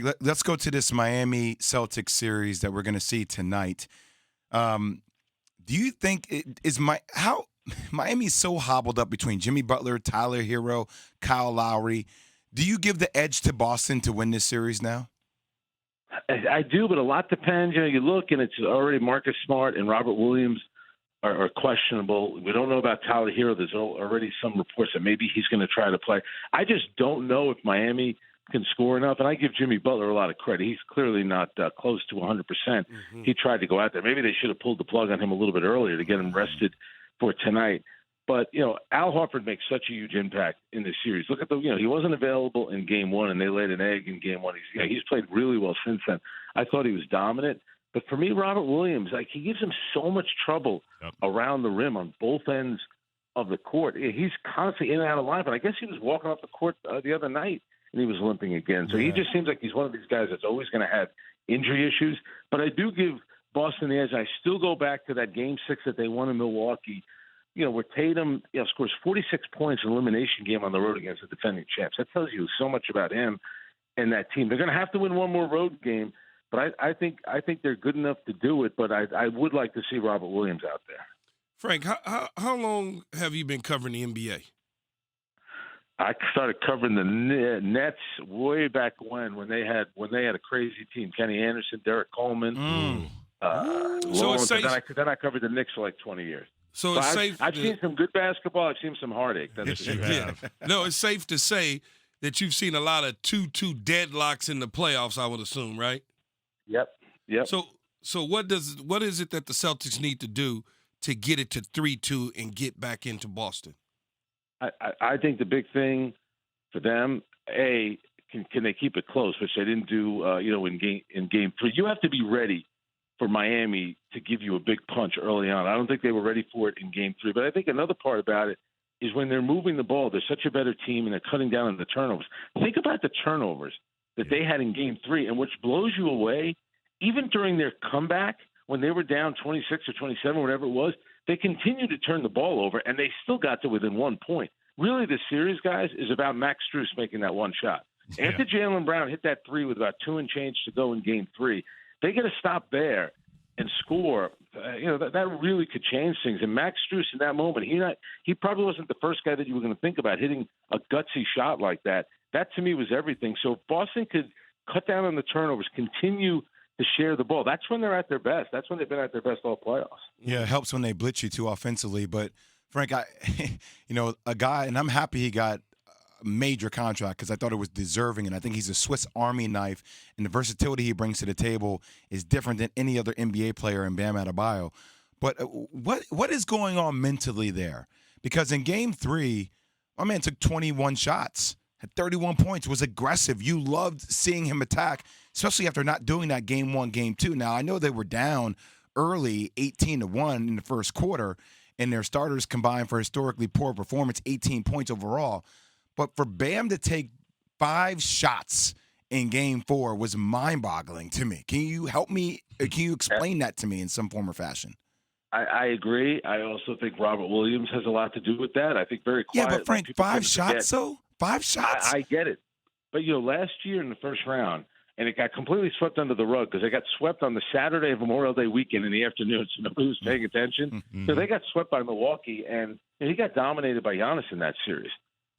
Frank, let's go to this Miami Celtics series that we're going to see tonight. Do you think how Miami's so hobbled up between Jimmy Butler, Tyler Hero, Kyle Lowry? Do you give the edge to Boston to win this series now? I do, but a lot depends. You look, and it's already Marcus Smart and Robert Williams are questionable. We don't know about Tyler Hero. There's already some reports that maybe he's going to try to play. I just don't know if Miami can score enough, and I give Jimmy Butler a lot of credit. He's clearly not close to 100%. Mm-hmm. He tried to go out there. Maybe they should have pulled the plug on him a little bit earlier to get him rested for tonight. But, Al Horford makes such a huge impact in this series. Look at he wasn't available in game one, and they laid an egg in game one. He's played really well since then. I thought he was dominant. But for me, Robert Williams, he gives him so much trouble around the rim on both ends of the court. He's constantly in and out of line, but I guess he was walking off the court the other night, and he was limping again. So he just seems like he's one of these guys that's always going to have injury issues. But I do give Boston the edge. I still go back to that Game 6 that they won in Milwaukee, where Tatum scores 46 points in elimination game on the road against the defending champs. That tells you so much about him and that team. They're going to have to win one more road game, but I think they're good enough to do it. But I would like to see Robert Williams out there. Frank, how long have you been covering the NBA? I started covering the Nets way back when they had a crazy team: Kenny Anderson, Derek Coleman. So it's safe. Then I covered the Knicks for like 20 years. So it's safe. I've seen some good basketball. I've seen some heartache. That's you have. No, it's safe to say that you've seen a lot of 2-2 deadlocks in the playoffs. I would assume, right? Yep. So what is it that the Celtics need to do to get it to 3-2 and get back into Boston? I think the big thing for them, can they keep it close, which they didn't do, in game 3. You have to be ready for Miami to give you a big punch early on. I don't think they were ready for it in game 3. But I think another part about it is when they're moving the ball, they're such a better team and they're cutting down on the turnovers. Think about the turnovers that they had in game 3, and which blows you away. Even during their comeback, when they were down 26 or 27, whatever it was, they continued to turn the ball over, and they still got to within 1 point. Really, the series, guys, is about Max Strus making that one shot. Yeah. After Jaylen Brown hit that 3 with about 2 and change to go in game 3, they got to stop there and score. That really could change things. And Max Strus in that moment, he probably wasn't the first guy that you were going to think about hitting a gutsy shot like that. That, to me, was everything. So if Boston could cut down on the turnovers, continue to share the ball, that's when they're at their best. That's when they've been at their best all playoffs. Yeah, it helps when they blitz you too offensively. But, Frank, a guy, and I'm happy he got a major contract because I thought it was deserving, and I think he's a Swiss Army knife, and the versatility he brings to the table is different than any other NBA player in Bam Adebayo. But what is going on mentally there? Because in Game 3, my man took 21 shots, had 31 points, was aggressive. You loved seeing him attack, especially after not doing that Game 1, Game 2. Now, I know they were down early 18-1 in the first quarter, and their starters combined for historically poor performance, 18 points overall. But for Bam to take 5 shots in Game 4 was mind-boggling to me. Can you help me? Can you explain that to me in some form or fashion? I agree. I also think Robert Williams has a lot to do with that. I think very quiet. Yeah, but Frank, 5 shots, though? 5 shots? I get it. But, last year in the first round, and it got completely swept under the rug because they got swept on the Saturday of Memorial Day weekend in the afternoon, so nobody was paying attention. Mm-hmm. So they got swept by Milwaukee, and he got dominated by Giannis in that series.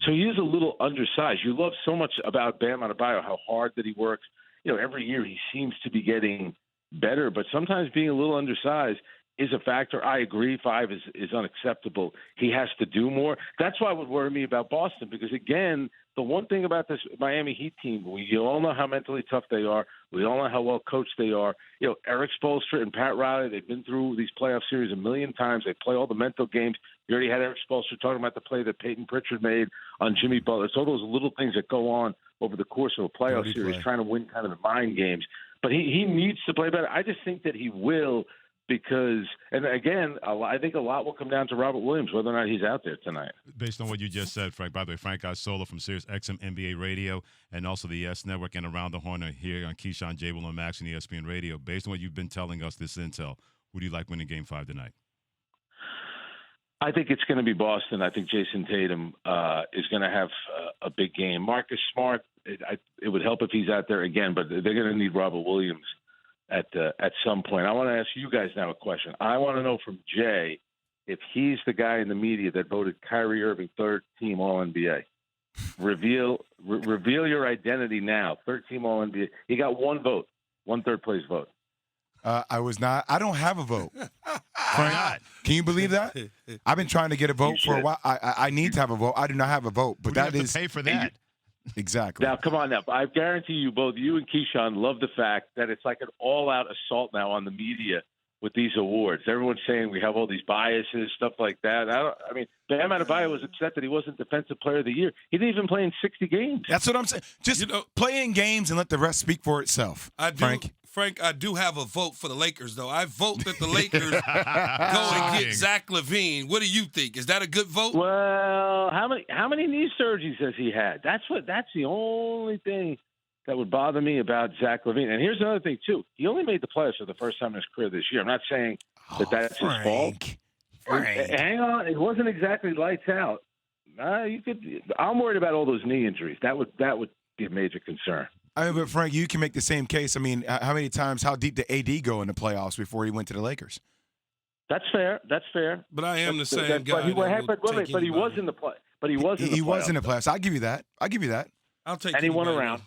So he is a little undersized. You love so much about Bam Adebayo, how hard that he works. Every year he seems to be getting better, but sometimes being a little undersized is a factor. I agree 5 is unacceptable. He has to do more. That's why it would worry me about Boston because, again, the one thing about this Miami Heat team, we all know how mentally tough they are. We all know how well coached they are. Eric Spoelstra and Pat Riley, they've been through these playoff series a million times. They play all the mental games. You already had Eric Spoelstra talking about the play that Peyton Pritchard made on Jimmy Butler. It's all those little things that go on over the course of a playoff series, trying to win kind of the mind games. But he needs to play better. I just think that he will because, and again, I think a lot will come down to Robert Williams, whether or not he's out there tonight. Based on what you just said, Frank, by the way, Frank Isola from Sirius XM NBA Radio and also the ES Network and Around the Horn here on Keyshawn, J. Will, and Max and ESPN Radio. Based on what you've been telling us, this intel, who do you like winning Game 5 tonight? I think it's going to be Boston. I think Jason Tatum is going to have a big game. Marcus Smart, it would help if he's out there again, but they're going to need Robert Williams at some point. I want to ask you guys now a question. I want to know from Jay if he's the guy in the media that voted Kyrie Irving third-team All-NBA. Reveal your identity now. Third-team All-NBA. He got one vote, one third-place vote. I was not. I don't have a vote. Frank, can you believe that? I've been trying to get a vote for a while. I need to have a vote. I do not have a vote, but that is to pay for that. Exactly. Now, come on now. I guarantee you, both you and Keyshawn love the fact that it's like an all-out assault now on the media with these awards. Everyone's saying we have all these biases, stuff like that. I mean, Bam Adebayo was upset that he wasn't Defensive Player of the Year. He didn't even play in 60 games. That's what I'm saying. Just play in games and let the rest speak for itself. Frank, I do have a vote for the Lakers, though. I vote that the Lakers go and get Zach LaVine. What do you think? Is that a good vote? Well, how many knee surgeries has he had? That's the only thing that would bother me about Zach LaVine. And here's another thing, too. He only made the playoffs for the first time in his career this year. I'm not saying that's his fault. Frank. Hang on. It wasn't exactly lights out. I'm worried about all those knee injuries. That would be a major concern. I mean, but Frank, you can make the same case. I mean, how deep did AD go in the playoffs before he went to the Lakers? That's fair. But I am the same guy. But he was in the play. But he was in the playoffs. He was in the playoffs. I'll give you that. I'll take anyone around.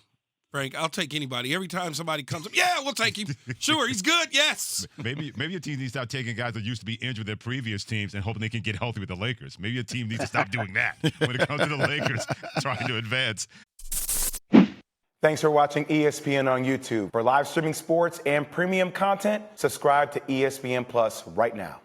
Frank, I'll take anybody. Every time somebody comes up, yeah, we'll take him. Sure, he's good. Yes. Maybe a team needs to start taking guys that used to be injured with their previous teams and hoping they can get healthy with the Lakers. Maybe a team needs to stop doing that when it comes to the Lakers trying to advance. Thanks for watching ESPN on YouTube. For live streaming sports and premium content, subscribe to ESPN Plus right now.